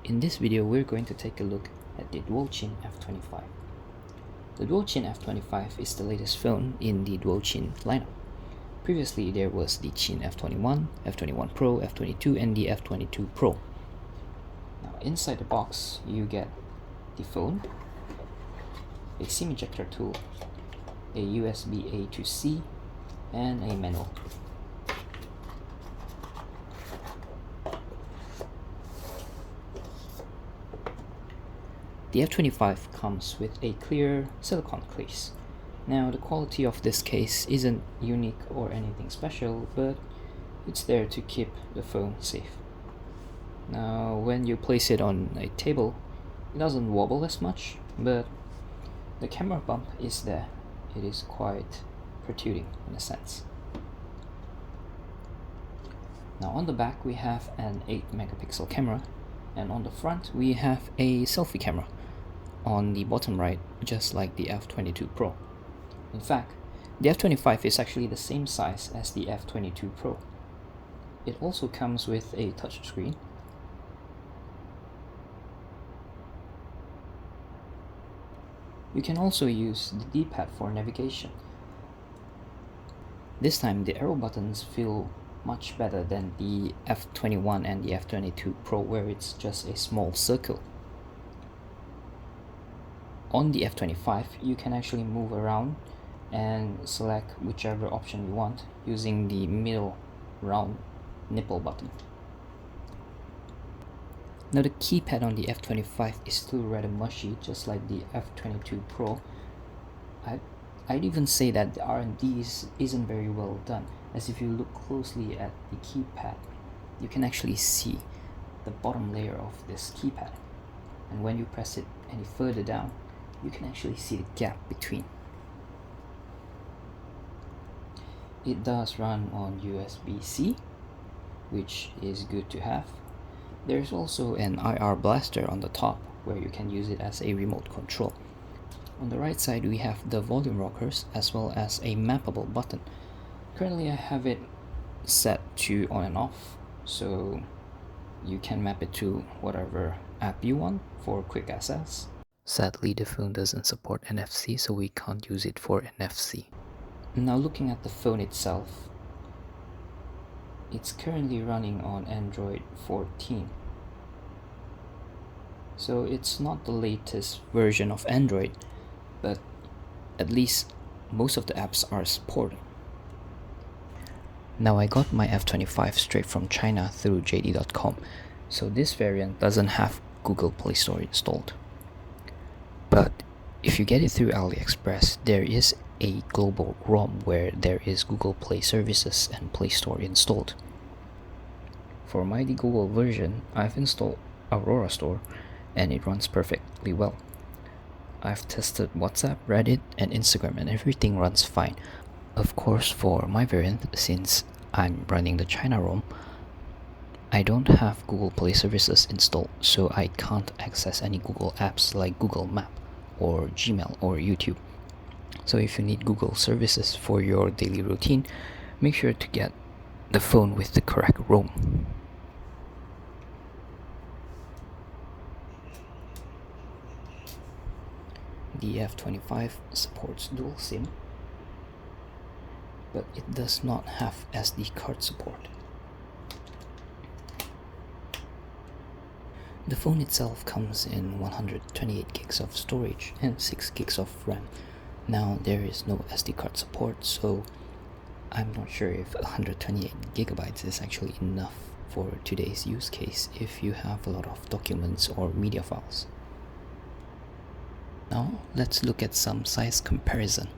In this video, we're going to take a look at the duoqin F25. The duoqin F25 is the latest phone in the duoqin lineup. Previously, there was the Qin F21, F21 Pro, F22, and the F22 Pro. Now, inside the box, you get the phone, a SIM ejector tool, a USB A to C, and a manual. The F25 comes with a clear silicone case. Now, the quality of this case isn't unique or anything special, but it's there to keep the phone safe. Now, when you place it on a table, it doesn't wobble as much, but the camera bump is there. It is quite protruding in a sense. Now, on the back we have an 8-megapixel camera, and on the front we have a selfie camera on the bottom right, just like the F22 Pro. In fact, the F25 is actually the same size as the F22 Pro. It also comes with a touchscreen, you can also use the D-pad for navigation. This time the arrow buttons feel much better than the F21 and the F22 Pro, where it's just a small circle. On the F25, you can actually move around and select whichever option you want using the middle round nipple button. Now, the keypad on the F25 is still rather mushy, just like the F22 Pro. I'd even say that the R&D isn't very well done, as if you look closely at the keypad, you can actually see the bottom layer of this keypad, and when you press it any further down, you can actually see the gap between. It does run on USB-C, which is good to have. There's also an IR blaster on the top, where you can use it as a remote control. On the right side we have the volume rockers as well as a mappable button. Currently I have it set to on and off, so you can map it to whatever app you want for quick access. Sadly, the phone doesn't support NFC, so we can't use it for NFC. Now, looking at the phone itself, it's currently running on Android 14. So it's not the latest version of Android, but at least most of the apps are supported. Now, I got my F25 straight from China through JD.com, so this variant doesn't have Google Play Store installed. But if you get it through AliExpress, there is a global ROM where there is Google Play services and Play Store installed. For my Google version, I've installed Aurora Store and it runs perfectly well. I've tested WhatsApp, Reddit, and Instagram, and everything runs fine. Of course, for my variant, since I'm running the China ROM, I don't have Google Play services installed, so I can't access any Google apps like Google Map or Gmail or YouTube. So if you need Google services for your daily routine, make sure to get the phone with the correct ROM. The F25 supports dual SIM, but it does not have SD card support. The phone itself comes in 128 gigs of storage and 6 gigs of RAM. Now, there is no SD card support, so I'm not sure if 128 gigabytes is actually enough for today's use case if you have a lot of documents or media files. Now, let's look at some size comparison.